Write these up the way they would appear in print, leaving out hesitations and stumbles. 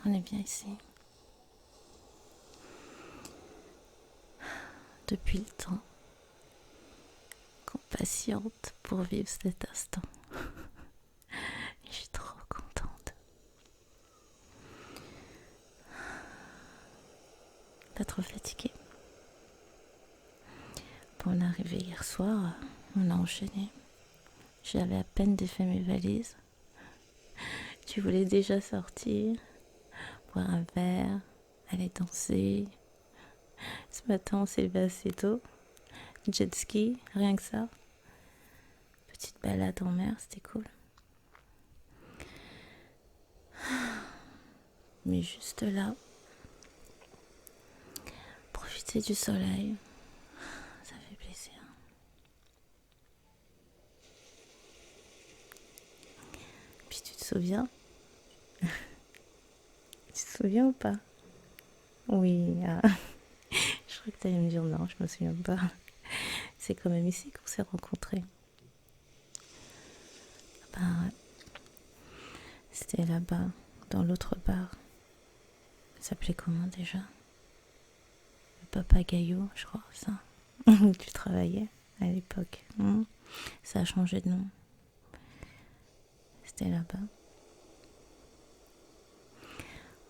On est bien ici. Depuis le temps qu'on patiente pour vivre cet instant. Je suis trop contente. Pas trop fatiguée. Pour en arriver hier soir, on a enchaîné. J'avais à peine défait mes valises. Tu voulais déjà sortir, boire un verre, aller danser. Ce matin, on s'est levé assez tôt. Jet ski, rien que ça. Petite balade en mer, c'était cool. Mais juste là, profiter du soleil, ça fait plaisir. Puis tu te souviens? Tu te souviens ou pas? Oui, je crois que tu allais me dire non, je me souviens pas. C'est quand même ici qu'on s'est rencontrés. Ben, c'était là-bas, dans l'autre bar. Ça s'appelait comment déjà? Le Papagayo, je crois, ça. Où tu travaillais à l'époque. Ça a changé de nom. C'était là-bas.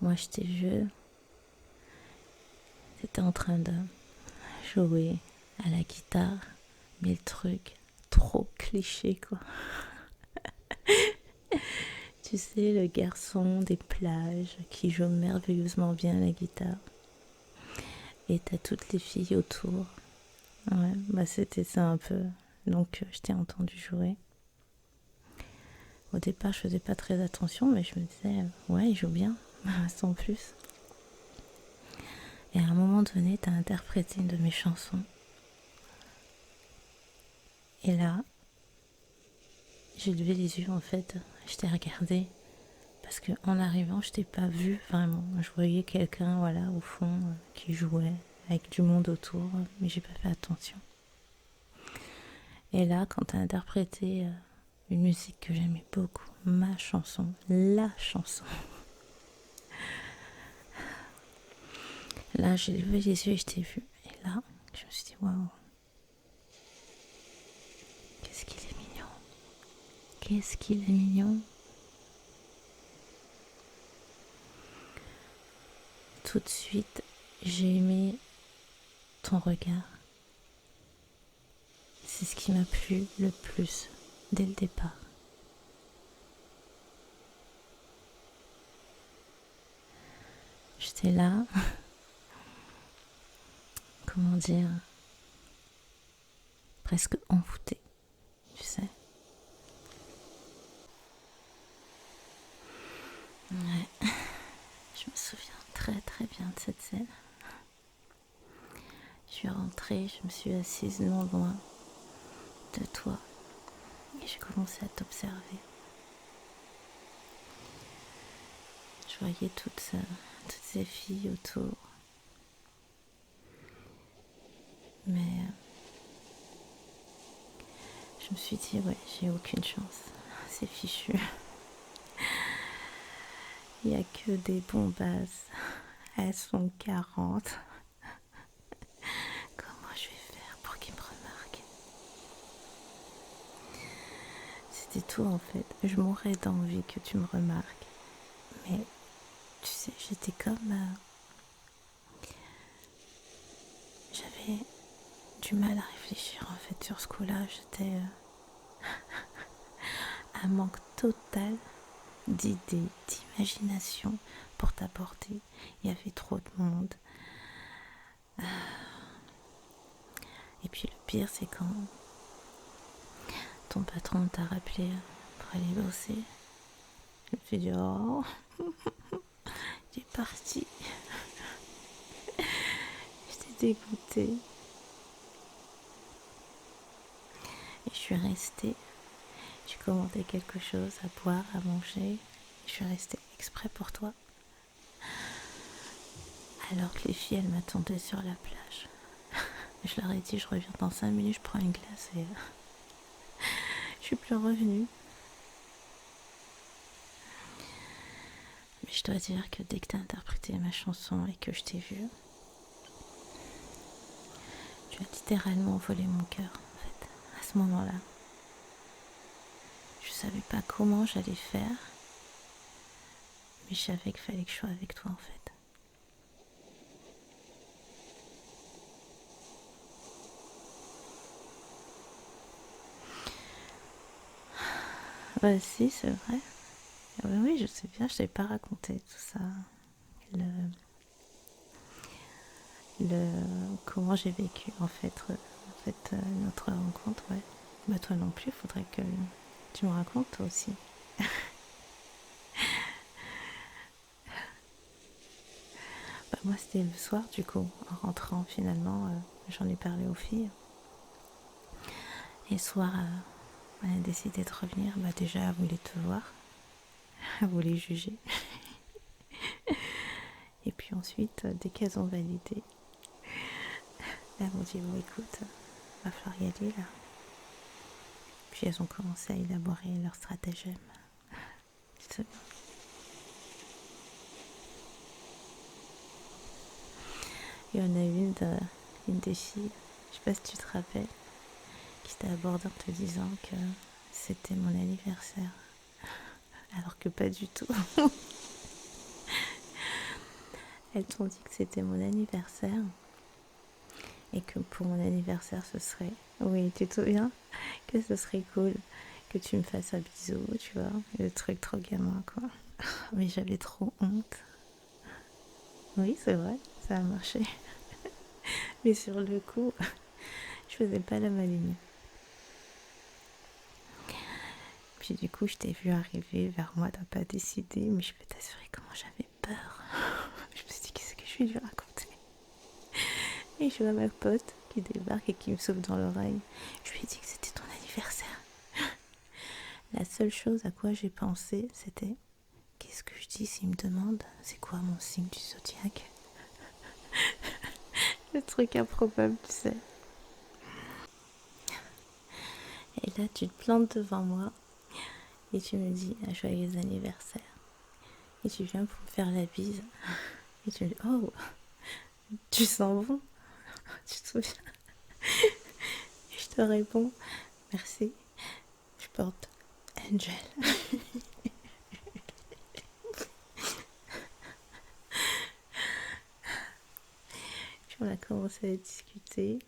Moi, j'étais vieux. T'étais en train de jouer à la guitare. Mais le truc, trop cliché, quoi. Tu sais, le garçon des plages qui joue merveilleusement bien la guitare. Et t'as toutes les filles autour. Ouais, bah c'était ça un peu. Donc je t'ai entendu jouer. Au départ, je faisais pas très attention, mais je me disais, ouais, il joue bien, sans plus. Et à un moment donné, t'as interprété une de mes chansons. Et là, j'ai levé les yeux en fait. Je t'ai regardé. Parce qu'en arrivant, je t'ai pas vu vraiment. Je voyais quelqu'un, voilà, au fond, qui jouait avec du monde autour, mais j'ai pas fait attention. Et là, quand t'as interprété une musique que j'aimais beaucoup, ma chanson, la chanson, là, j'ai levé les yeux et je t'ai vu. Et là, je me suis dit, waouh, qu'est-ce qu'il est mignon. Qu'est-ce qu'il est mignon. Tout de suite, j'ai aimé ton regard. C'est ce qui m'a plu le plus dès le départ. J'étais là, comment dire, presque envoûtée, tu sais. Ouais, je me souviens très très bien de cette scène. Je suis rentrée, je me suis assise non loin de toi et j'ai commencé à t'observer. Je voyais toutes ces filles autour. Mais je me suis dit, ouais, j'ai aucune chance. C'est fichu. Il n'y a que des bombasses. Elles sont 40. Comment je vais faire pour qu'ils me remarquent? C'était tout en fait. Je mourrais d'envie que tu me remarques. Mais tu sais, j'étais comme... j'avais du mal à réfléchir en fait sur ce coup-là. J'étais un manque total d'idées, d'imagination pour t'apporter. Il y avait trop de monde. Et puis le pire, c'est quand ton patron t'a rappelé pour aller bosser. Je me suis dit, oh, il est parti. J'étais dégoûtée. Et je suis restée. J'ai commandé quelque chose à boire, à manger. Je suis restée exprès pour toi. Alors que les filles, elles m'attendaient sur la plage. Je leur ai dit, je reviens dans 5 minutes, je prends une glace et je suis plus revenue. Mais je dois dire que dès que t'as interprété ma chanson et que je t'ai vue, tu as littéralement volé mon cœur, en fait, à ce moment-là. Je savais pas comment j'allais faire, mais je savais qu'il fallait que je sois avec toi, en fait. Bah si, c'est vrai. Ah bah oui, je sais bien, je t'ai pas raconté tout ça. Le, comment j'ai vécu notre rencontre, ouais. Bah toi non plus, faudrait que tu me racontes toi aussi. Bah moi c'était le soir du coup, en rentrant finalement, j'en ai parlé aux filles. Et le soir, elle a décidé de revenir. Bah déjà, elle voulait te voir, elle voulait juger. Et puis ensuite, dès qu'elles ont validé, elles m'ont dit bon écoute, va falloir y aller là. Puis elles ont commencé à élaborer leur stratagème. Et on a une des filles, je sais pas si tu te rappelles, qui t'a abordé en te disant que c'était mon anniversaire. Alors que pas du tout. Elles t'ont dit que c'était mon anniversaire. Et que pour mon anniversaire, ce serait... Oui, tu te souviens? Que ce serait cool que tu me fasses un bisou, tu vois. Le truc trop gamin, quoi. Mais j'avais trop honte. Oui, c'est vrai, ça a marché. Mais sur le coup, je faisais pas la maligne. Puis du coup, je t'ai vu arriver vers moi, t'as pas décidé, mais je peux t'assurer comment j'avais peur. Je me suis dit, qu'est-ce que je vais lui raconter? Et je vois ma pote qui débarque et qui me souffle dans l'oreille. Je lui ai dit que c'était ton anniversaire. La seule chose à quoi j'ai pensé, c'était qu'est-ce que je dis s'il me demande c'est quoi mon signe du zodiaque? Le truc improbable, tu sais. Et là, tu te plantes devant moi et tu me dis un joyeux anniversaire. Et tu viens pour me faire la bise. Et tu me dis oh, tu sens bon? Tu te souviens? Et je te réponds merci, je porte Angel. Puis on a commencé à discuter.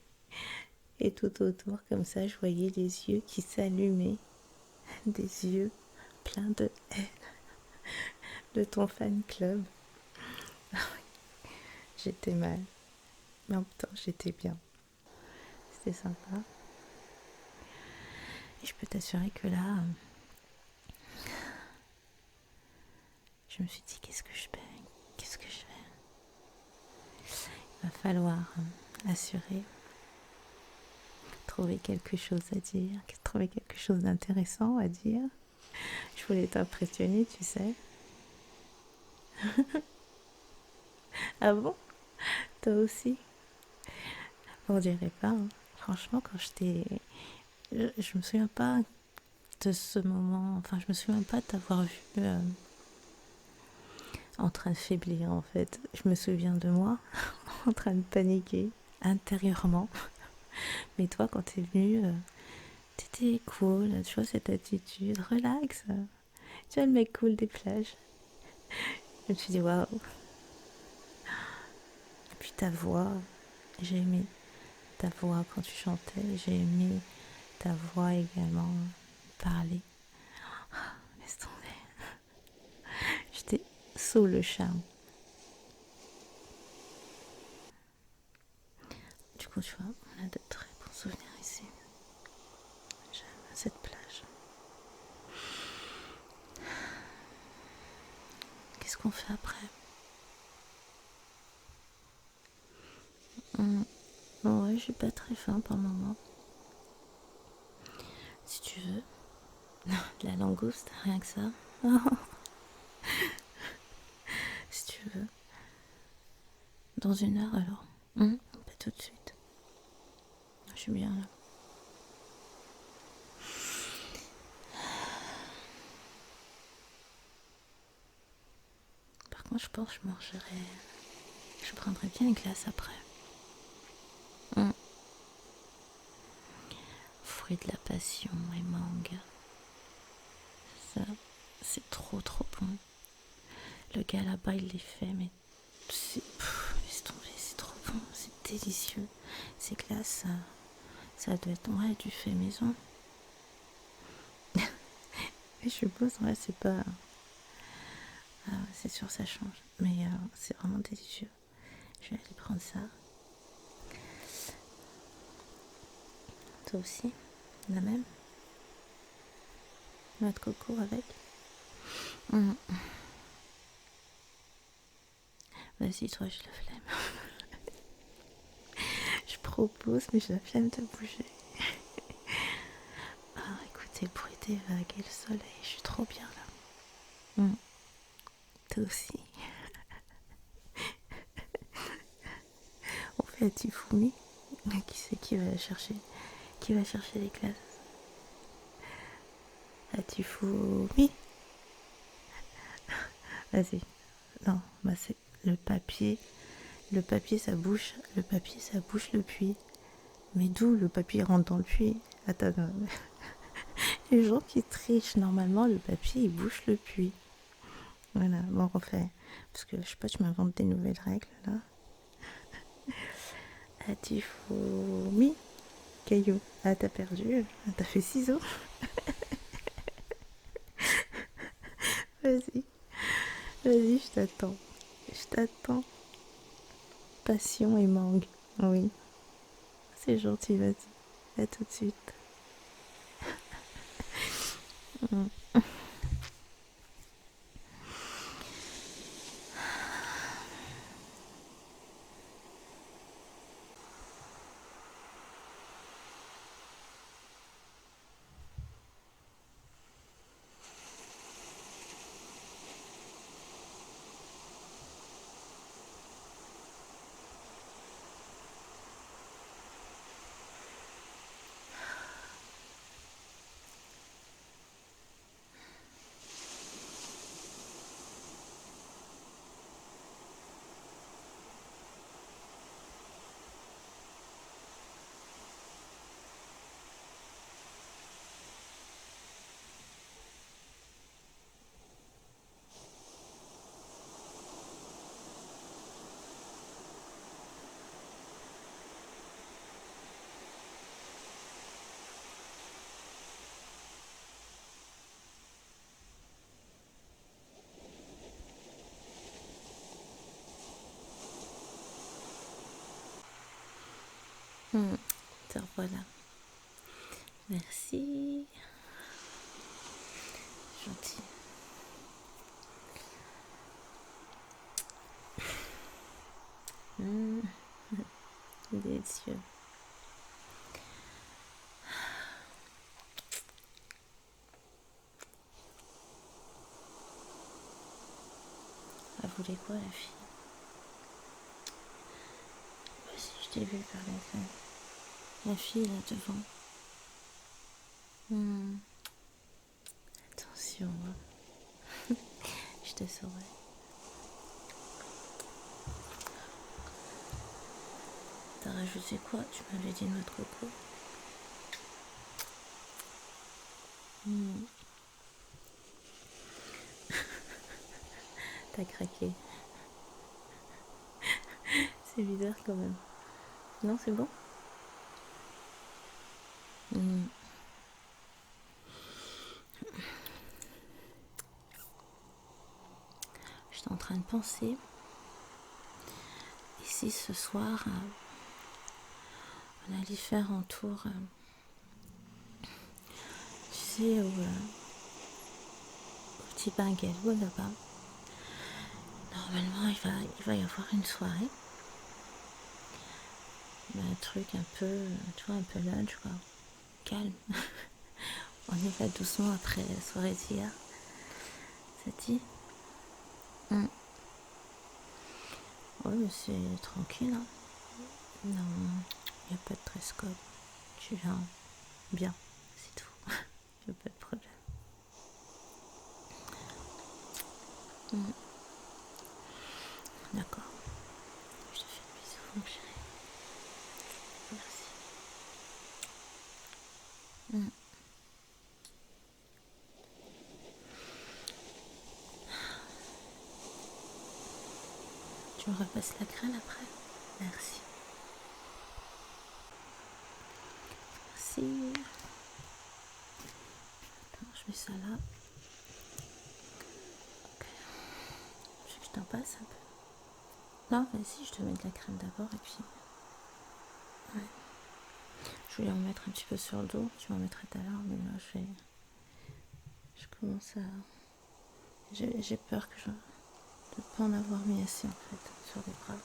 Et tout autour, comme ça, je voyais les yeux qui s'allumaient. Des yeux pleins de haine de ton fan club. J'étais mal. Mais en même temps, j'étais bien. C'était sympa. Et je peux t'assurer que là, je me suis dit, qu'est-ce que je fais? Qu'est-ce que je fais? Il va falloir assurer, trouver quelque chose à dire, trouver quelque chose d'intéressant à dire. Je voulais t'impressionner, tu sais. Ah bon? Toi aussi? On dirait pas. Hein. Franchement, quand j'étais... Je me souviens pas de ce moment. Enfin, je me souviens pas de t'avoir vu en train de faiblir, en fait. Je me souviens de moi en train de paniquer intérieurement. Mais toi, quand t'es venu, t'étais cool. Tu vois, cette attitude, relax. Tu vois, le mec cool des plages. Je me suis dit, waouh. Et puis ta voix, j'ai aimé ta voix quand tu chantais. J'ai aimé ta voix également parler. Laisse tomber. J'étais sous le charme. Du coup, tu vois, on a de très bons souvenirs ici. J'aime cette plage. Qu'est-ce qu'on fait après? Ouais, j'ai pas très faim pour le moment. Si tu veux. De la langouste, rien que ça. Si tu veux. Dans une heure alors. Pas tout de suite. Je suis bien là. je pense que je mangerai. Je prendrais bien une glace après. Mm. Fruit de la passion et mangue. Ça, c'est trop trop bon. Le gars là-bas, il les fait, mais laisse tomber, c'est trop bon, c'est délicieux. Ces glaces, ça doit être du fait maison. Et je suppose, c'est pas. C'est sûr, ça change. Mais c'est vraiment délicieux. Je vais aller prendre ça. Toi aussi, la même. Noix de coco avec. Mmh. Vas-y, toi, j'ai la flemme. Je propose, mais j'ai la flemme de bouger. Écoutez, bruit des vagues et le soleil, je suis trop bien là. Toi aussi. On fait un petit fourmi. Qui c'est qui va chercher les glaces? Un petit fourmi. Vas-y. Non, c'est le papier. Le papier, ça bouche. Le papier, ça bouche le puits. Mais d'où le papier rentre dans le puits? Attends. Les gens qui trichent, normalement, le papier, il bouche le puits. Voilà, bon, on refait. Parce que, je sais pas, tu m'inventes des nouvelles règles, là. Petit fourmi. Caillou. Ah, t'as perdu. T'as fait ciseaux. Vas-y. Vas-y, je t'attends. Je t'attends. Passion et mangue. Oui. C'est gentil, vas-y. À tout de suite. Te revoilà. Merci. Gentil. Délicieux. Elle voulait quoi, la fille? Si, je t'ai vu par la fenêtre. La fille, là, devant. Attention, je te saurai. T'as rajouté quoi? Tu m'avais dit noix de coco. T'as craqué. C'est bizarre quand même. Non, c'est bon? J'étais en train de penser. Ici, ce soir, on allait faire un tour, tu sais, au petit bungalow là-bas. Normalement, il va y avoir une soirée. Un truc un peu, tu vois, un peu lunch, quoi. Calme. On y va doucement après la soirée d'hier. Ça te dit? Ouais, mais c'est tranquille, hein. Non, il n'y a pas de dress code. Tu viens bien, c'est tout. Il n'y a pas de problème. Mm. Tu me repasses la crème après? Merci. Merci. Attends, je mets ça là. Ok. Je veux que je t'en passe un peu. Non, vas-y, je te mets de la crème d'abord et puis... Ouais. Je voulais en mettre un petit peu sur le dos. Tu m'en mettrais tout à l'heure, mais là, je commence à... J'ai peur que je... de pas en avoir mis assez, en fait, sur les bras.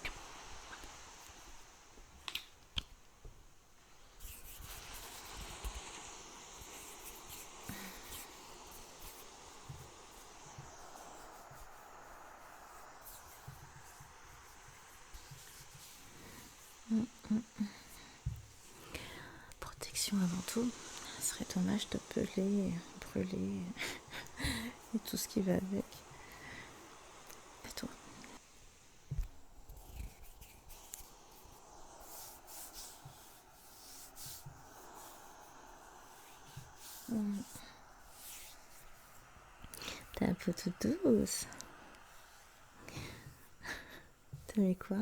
Protection avant tout. Ce serait dommage de peler, brûler et tout ce qui va avec. Et toi? T'es un peu toute douce. T'as mis quoi?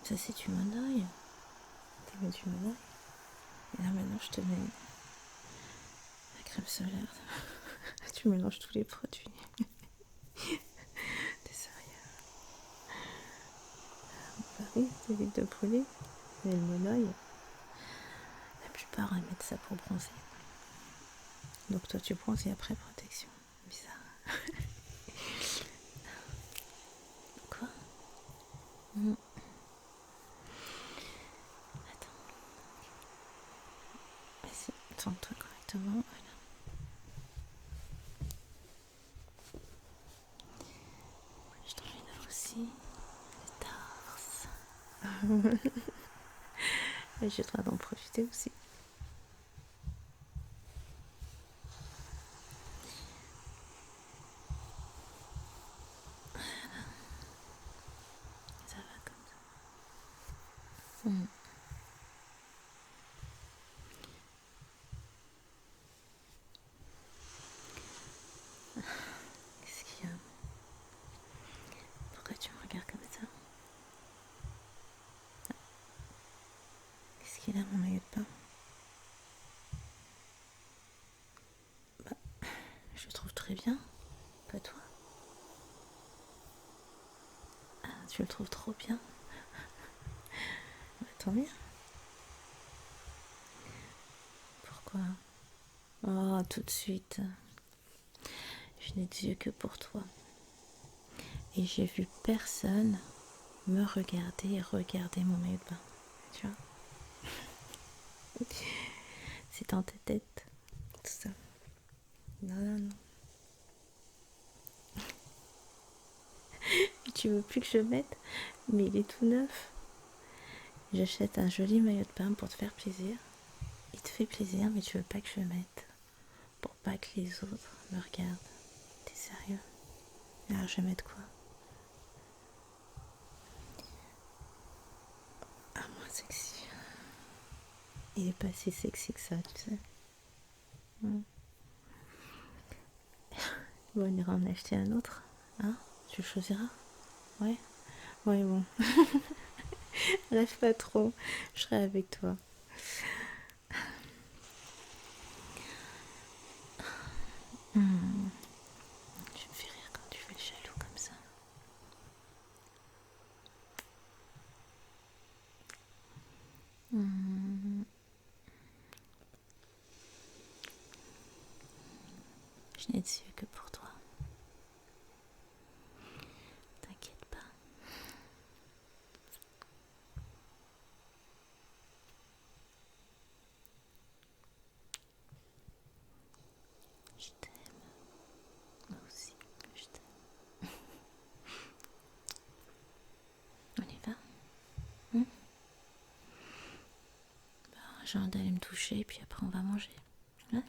Ça, c'est du monoeil. T'as mis du monoeil. Et là, maintenant, je te mets la crème solaire. Tu mélanges tous les produits. T'es sérieux? Bah oui, t'évites de brûler. Et le monoeil, la plupart, ils mettent ça pour bronzer. Donc toi, tu bronzes et après, protection. Bizarre. Quoi? Attends. Vas-y, tourne-toi correctement. Voilà. Je t'en mets là aussi. Le torse. Et j'ai le droit d'en profiter aussi. Ça va comme ça. Qu'est-ce qu'il y a? Pourquoi tu me regardes comme ça? Qu'est-ce qu'il a, mon maillot de bain? Bah, je le trouve très bien. Pas toi? Ah, tu le trouves trop bien? Bah, tant mieux. Pourquoi? Oh, tout de suite. Je n'ai des yeux que pour toi. Et j'ai vu personne me regarder et regarder mon maillot de bain. Tu vois? C'est dans ta tête, tout ça. Non, non, non. Tu veux plus que je le mette? Mais il est tout neuf. J'achète un joli maillot de bain pour te faire plaisir. Il te fait plaisir, mais tu veux pas que je le mette. Pour pas que les autres me regardent. T'es sérieux? Alors je vais mettre quoi? Ah, moins sexy. Il est pas si sexy que ça, tu sais. Bon, on ira en acheter un autre. Hein? Tu le choisiras? Ouais? Ouais, bon. Rêve pas trop. Je serai avec toi. Tu me fais rire quand tu fais le jaloux comme ça. Je n'ai de yeux que pour toi. T'inquiète pas. Je t'aime. Moi aussi, je t'aime. On y va? J'ai envie d'aller me toucher et puis après on va manger. Ouais?